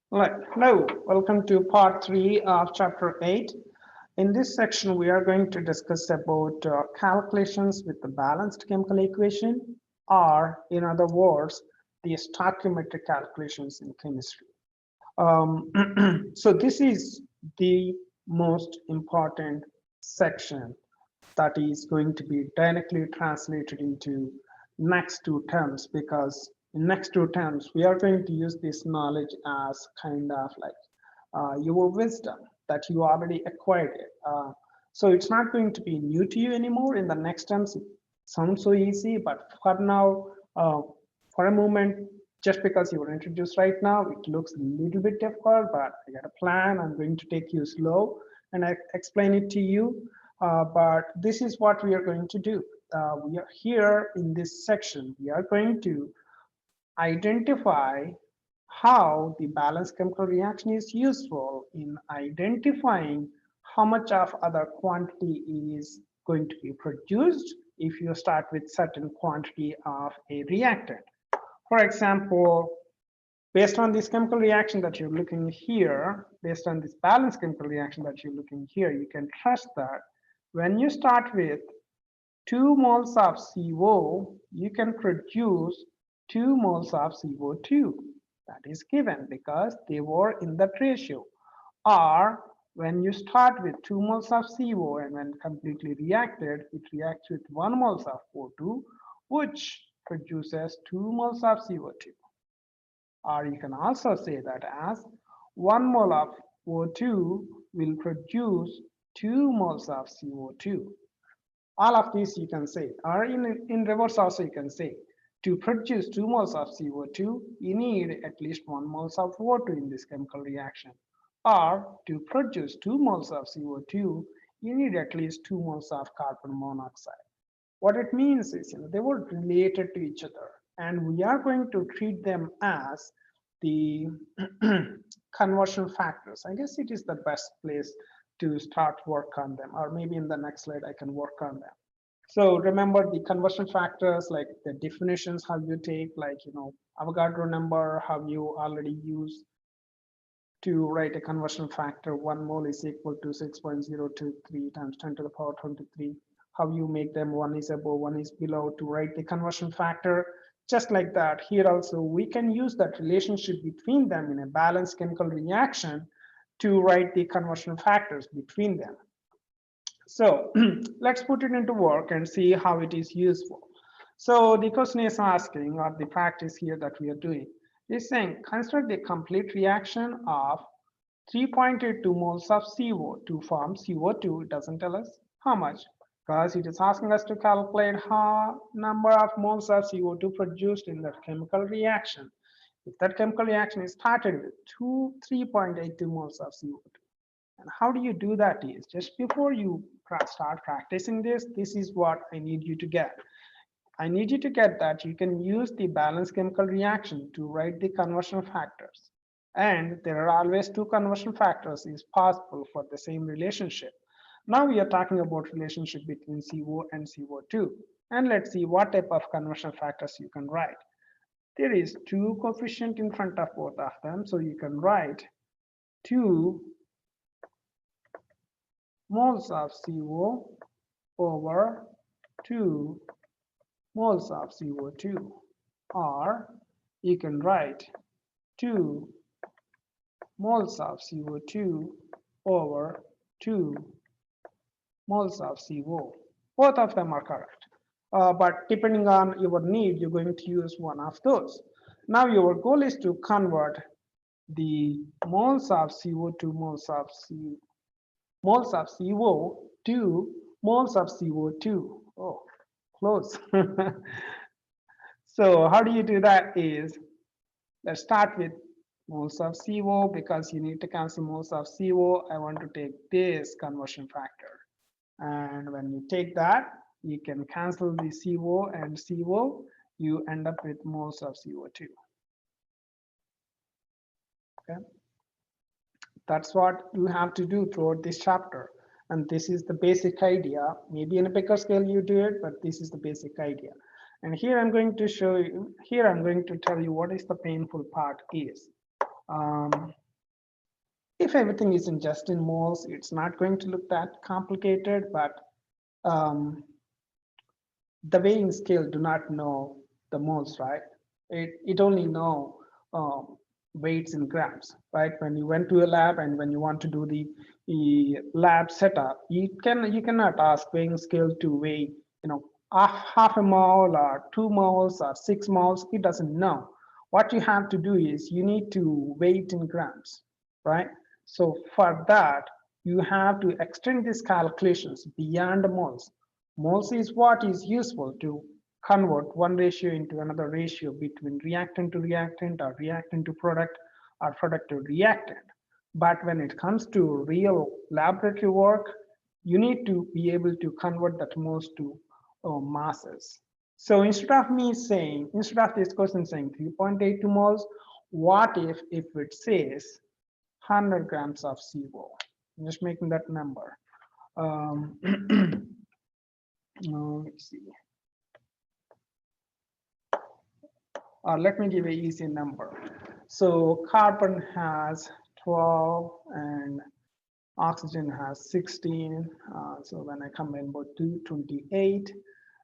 Right. Hello, welcome to part 3 of chapter 8. In this section, we are going to discuss about calculations with the balanced chemical equation, or in other words, the stoichiometric calculations in chemistry. So this is the most important section that is going to be directly translated into next two terms, because in next two terms we are going to use this knowledge as kind of like your wisdom that you already acquired it. So it's not going to be new to you anymore. In the next terms it sounds so easy, but for now, for a moment, just because you were introduced right now, it looks a little bit difficult, but I got a plan. I'm going to take you slow and I explain it to you. But this is what we are going to do. We are here in this section. We are going to identify how the balanced chemical reaction is useful in identifying how much of other quantity is going to be produced if you start with certain quantity of a reactant. For example, based on this chemical reaction that you're looking here, based on this balanced chemical reaction that you're looking here, you can trust that when you start with 2 moles of CO, you can produce 2 moles of CO2. That is given because they were in that ratio. Or when you start with 2 moles of CO and when completely reacted, it reacts with 1 moles of O2, which produces 2 moles of CO2. Or you can also say that as 1 mole of O2 will produce 2 moles of CO2. All of these you can say, or in reverse also you can say, to produce 2 moles of CO2, you need at least 1 moles of O2 in this chemical reaction. Or to produce 2 moles of CO2, you need at least 2 moles of carbon monoxide. What it means is, they were related to each other, and we are going to treat them as the conversion factors. I guess it is the best place to start work on them, or maybe in the next slide I can work on them. So remember the conversion factors, like the definitions, how you take, like, Avogadro number, how you already use to write a conversion factor. 1 mole is equal to 6.023 times 10 to the power 23. How you make them, one is above, one is below, to write the conversion factor. Just like that, here also we can use that relationship between them in a balanced chemical reaction to write the conversion factors between them. So let's put it into work and see how it is useful. So the question is asking, or the practice here that we are doing, is saying, consider the complete reaction of 3.82 moles of CO to form CO2. It doesn't tell us how much, because it is asking us to calculate how number of moles of CO2 produced in that chemical reaction. If that chemical reaction is started with 3.82 moles of CO2. And how do you do that is, just before you start practicing this is what I need you to get. I need you to get that you can use the balanced chemical reaction to write the conversion factors. And there are always two conversion factors is possible for the same relationship. Now we are talking about relationship between CO and CO2. And let's see what type of conversion factors you can write. There is 2 coefficient in front of both of them. So you can write 2 moles of CO over 2 moles of CO2, or you can write 2 moles of CO2 over 2 moles of CO. Both of them are correct, but depending on your need, you're going to use one of those. Now your goal is to convert the moles of CO2 moles of CO to moles of CO2. Oh, close. So how do you do that is, let's start with moles of CO, because you need to cancel moles of CO. I want to take this conversion factor. And when you take that, you can cancel the CO and CO. You end up with moles of CO2. Okay. That's what you have to do throughout this chapter. And this is the basic idea. Maybe in a bigger scale you do it, but this is the basic idea. And here I'm going to show you, here I'm going to tell you what is the painful part is. If everything is in just in moles, it's not going to look that complicated, but the weighing scale do not know the moles, right? It only know weights in grams, right? When you went to a lab and when you want to do the lab setup, you cannot ask weighing scale to weigh, half a mole or 2 moles or 6 moles. It doesn't know. What you have to do is you need to weigh it in grams, right? So for that, you have to extend these calculations beyond the moles. Moles is what is useful to convert one ratio into another ratio between reactant to reactant or reactant to product or product to reactant. But when it comes to real laboratory work, you need to be able to convert that moles to masses. So instead of this question saying 3.82 moles, what if it says 100 grams of CO? I'm just making that number. Let's see. Let me give an easy number. So carbon has 12 and oxygen has 16. So when I combine both two, 28.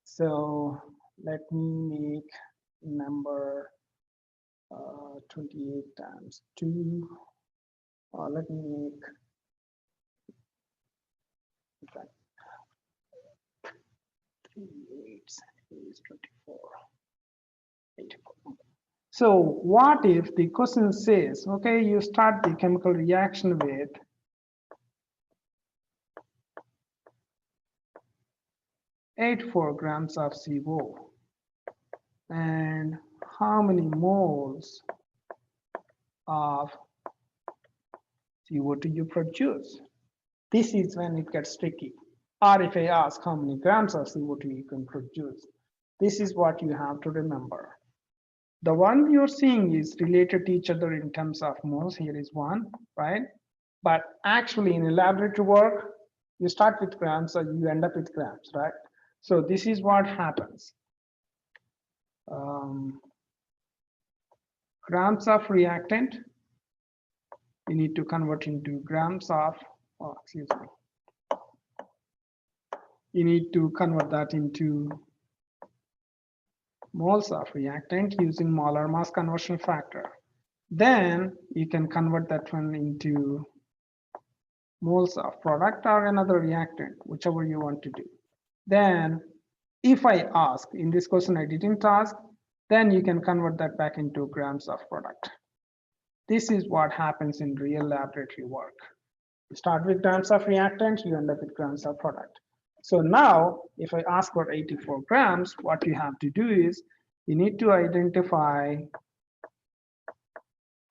So let me make number 28 times 2. Let me make, okay, 38 is 24. 84. So what if the question says, okay, you start the chemical reaction with 84 grams of CO, and how many moles of CO2 you produce? This is when it gets tricky. Or if I ask how many grams of CO2 you can produce, this is what you have to remember. The one you're seeing is related to each other in terms of moles. Here is one, right? But actually in a laboratory work, you start with grams, so you end up with grams, right? So this is what happens. Grams of reactant, you need to convert into grams of, excuse me. You need to convert that into moles of reactant using molar mass conversion factor. Then you can convert that one into moles of product or another reactant, whichever you want to do. Then if I ask, in this question I didn't ask, then you can convert that back into grams of product. This is what happens in real laboratory work. You start with grams of reactant, you end up with grams of product. So now, if I ask for 84 grams, what you have to do is you need to identify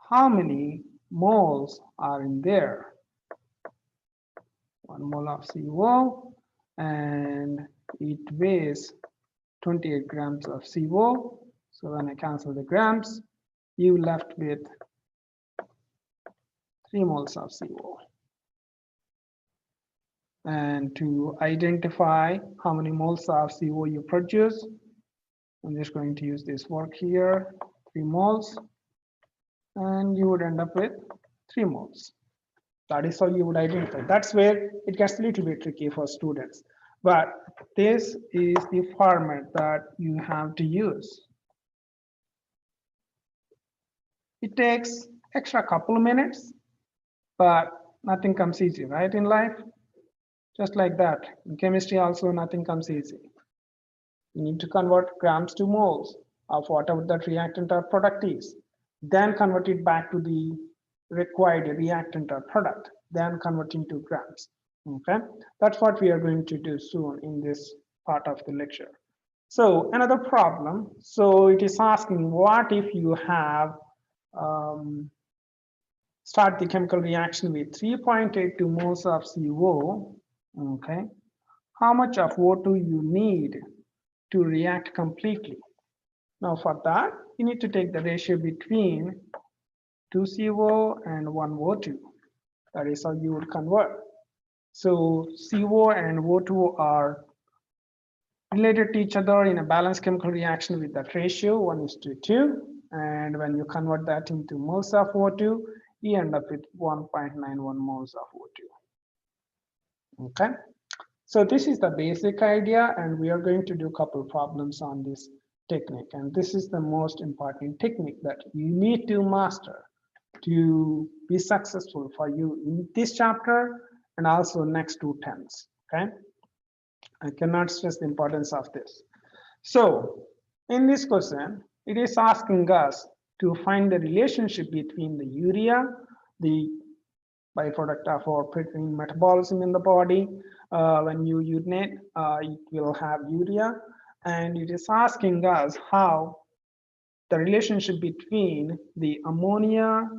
how many moles are in there. 1 mole of CO, and it weighs 28 grams of CO. So when I cancel the grams, you left with 3 moles of CO. And to identify how many moles of CO you produce, I'm just going to use this work here, 3 moles, and you would end up with 3 moles. That is how you would identify. That's where it gets a little bit tricky for students. But this is the format that you have to use. It takes extra couple of minutes, but nothing comes easy, right, in life? Just like that. In chemistry also, nothing comes easy. You need to convert grams to moles of whatever that reactant or product is. Then convert it back to the required reactant or product. Then convert into grams. Okay, that's what we are going to do soon in this part of the lecture. So another problem. So it is asking, what if you have start the chemical reaction with 3.82 moles of CO, okay, how much of O2 you need to react completely? Now for that, you need to take the ratio between 2 CO and 1 O2. That is how you would convert. So CO and O2 are related to each other in a balanced chemical reaction with that ratio 1:2. And when you convert that into moles of O2, you end up with 1.91 moles of O2. Okay, so this is the basic idea, and we are going to do a couple problems on this technique. And this is the most important technique that you need to master to be successful for you in this chapter and also next 2 terms. Okay, I cannot stress the importance of this. So in this question, it is asking us to find the relationship between the urea, the byproduct of our protein metabolism in the body. When you urinate, it will have urea, and it is asking us how the relationship between the ammonia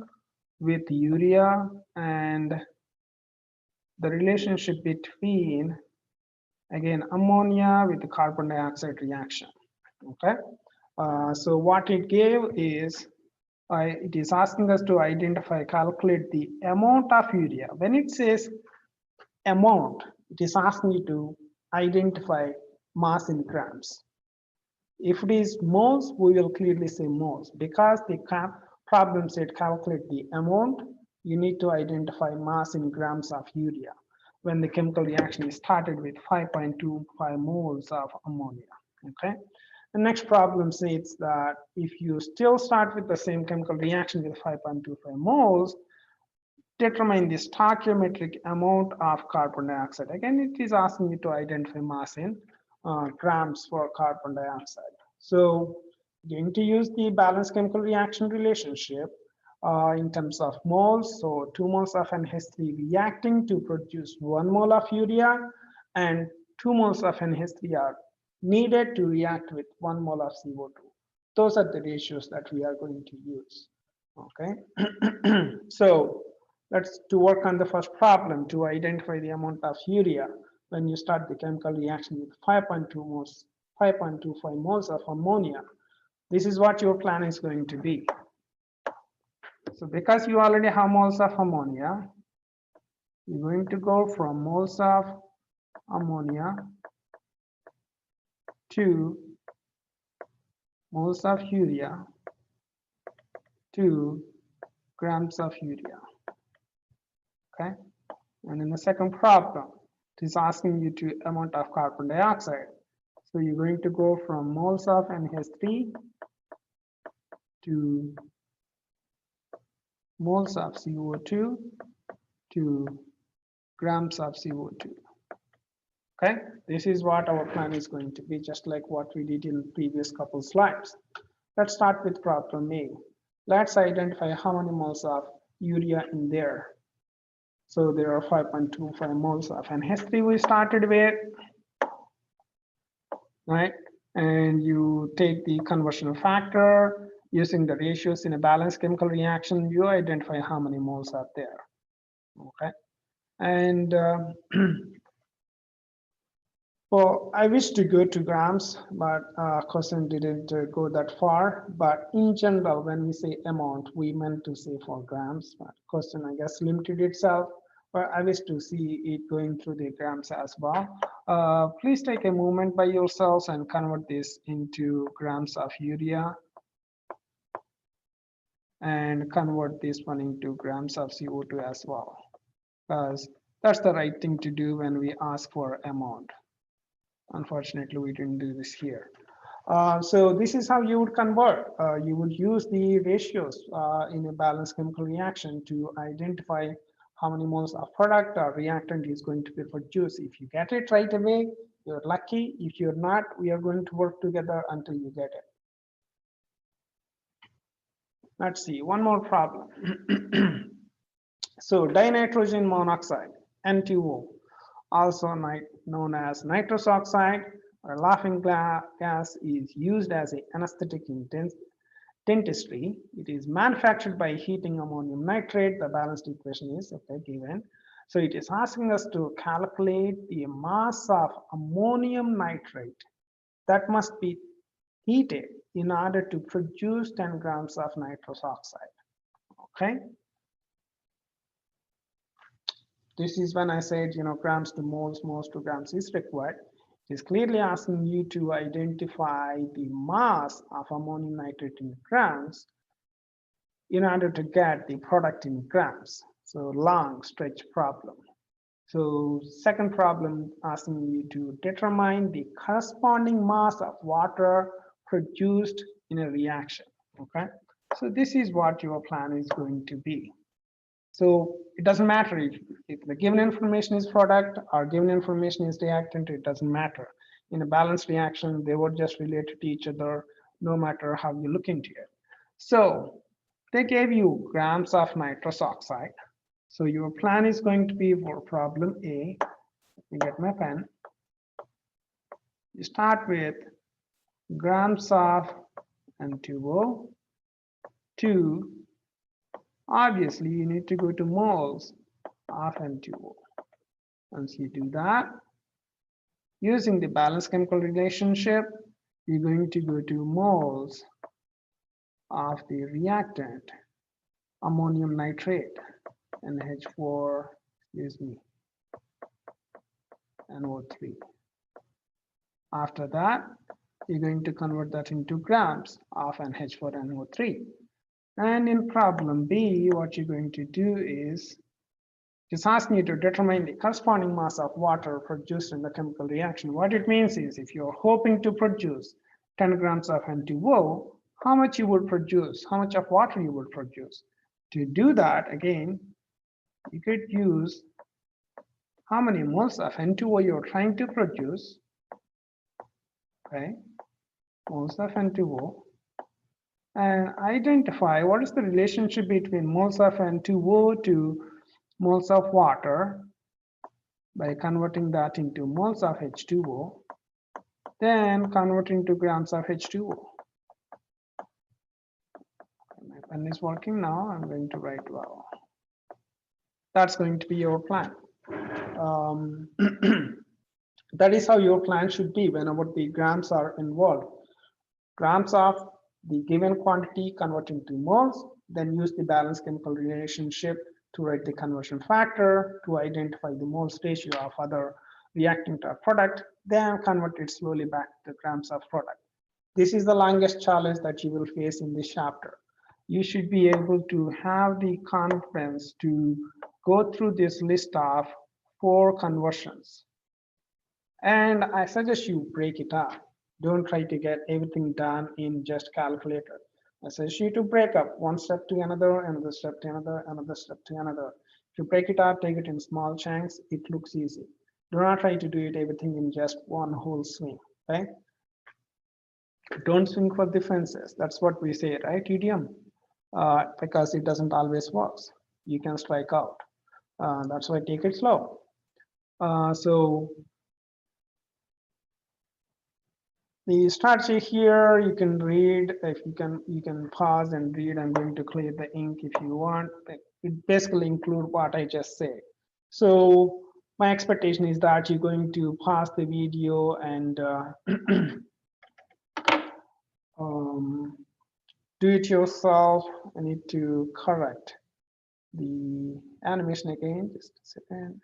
with urea and the relationship between, again, ammonia with the carbon dioxide reaction. Okay, so what it gave is it is asking us to calculate the amount of urea. When it says amount, it is asking you to identify mass in grams. If it is moles, we will clearly say moles. Because the problem said calculate the amount, you need to identify mass in grams of urea when the chemical reaction is started with 5.25 moles of ammonia. Okay. The next problem states that if you still start with the same chemical reaction with 5.25 moles, determine the stoichiometric amount of carbon dioxide. Again, it is asking you to identify mass in grams for carbon dioxide. So going to use the balanced chemical reaction relationship in terms of moles. So 2 moles of NH3 reacting to produce 1 mole of urea, and 2 moles of NH3 are needed to react with 1 mole of CO2. Those are the ratios that we are going to use. Okay, so let's work on the first problem to identify the amount of urea when you start the chemical reaction with 5.25 moles of ammonia. This is what your plan is going to be. So because you already have moles of ammonia, you're going to go from moles of ammonia to moles of urea to grams of urea. Okay, and in the second problem, it is asking you to amount of carbon dioxide. So you're going to go from moles of NH3 to moles of CO2 to grams of CO2. Okay, this is what our plan is going to be, just like what we did in previous couple slides. Let's start with problem A. Let's identify how many moles of urea in there. So there are 5.25 moles of NH3 we started with, right? And you take the conversion factor using the ratios in a balanced chemical reaction, you identify how many moles are there. Okay, and well, I wish to go to grams, but question didn't go that far. But in general, when we say amount, we meant to say for grams. But question, I guess, limited itself. But I wish to see it going through the grams as well. Please take a moment by yourselves and convert this into grams of urea, and convert this one into grams of CO2 as well, because that's the right thing to do when we ask for amount. Unfortunately, we didn't do this here. So this is how you would convert. You would use the ratios in a balanced chemical reaction to identify how many moles of product or reactant is going to be produced. If you get it right away, you're lucky. If you're not, we are going to work together until you get it. Let's see, one more problem. So dinitrogen monoxide, N2O, also known as nitrous oxide or laughing gas, is used as an anesthetic in dentistry. It is manufactured by heating ammonium nitrate. The balanced equation is given. So it is asking us to calculate the mass of ammonium nitrate that must be heated in order to produce 10 grams of nitrous oxide. Okay. This is when I said, grams to moles, moles to grams is required. It's clearly asking you to identify the mass of ammonium nitrate in grams in order to get the product in grams. So long stretch problem. So second problem asking you to determine the corresponding mass of water produced in a reaction. Okay. So this is what your plan is going to be. So it doesn't matter if the given information is product or given information is reactant, it doesn't matter. In a balanced reaction, they would just relate to each other no matter how you look into it. So they gave you grams of nitrous oxide. So your plan is going to be for problem A. Let me get my pen. You start with grams of N2O. 2. Obviously, you need to go to moles of N2O. Once you do that, using the balanced chemical relationship, you're going to go to moles of the reactant, ammonium nitrate, NH4, excuse me, NO3. After that, you're going to convert that into grams of NH4NO3. And in problem B, what you're going to do is just asking you to determine the corresponding mass of water produced in the chemical reaction. What it means is if you're hoping to produce 10 grams of N2O, how much you would produce, how much of water you would produce. To do that, again, you could use how many moles of N2O you're trying to produce, okay, moles of N2O, and identify what is the relationship between moles of N2O to moles of water by converting that into moles of H2O, then converting to grams of H2O. My pen is working now. I'm going to write well. That's going to be your plan. That is how your plan should be whenever the grams are involved. Grams of the given quantity convert into moles, then use the balanced chemical relationship to write the conversion factor to identify the moles ratio of other reactant or product, then convert it slowly back to grams of product. This is the longest challenge that you will face in this chapter. You should be able to have the confidence to go through this list of 4 conversions. And I suggest you break it up. Don't try to get everything done in just calculator. I suggest you to break up one step to another, another step to another, another step to another. If you break it up, take it in small chunks, it looks easy. Do not try to do it everything in just one whole swing, okay? Don't swing for the fences. That's what we say, right, idiom? Because it doesn't always work. You can strike out. That's why take it slow. So the strategy here, you can read. If you can pause and read. I'm going to clear the ink if you want. It basically include what I just said. So my expectation is that you're going to pause the video and do it yourself. I need to correct the animation again. Just a second.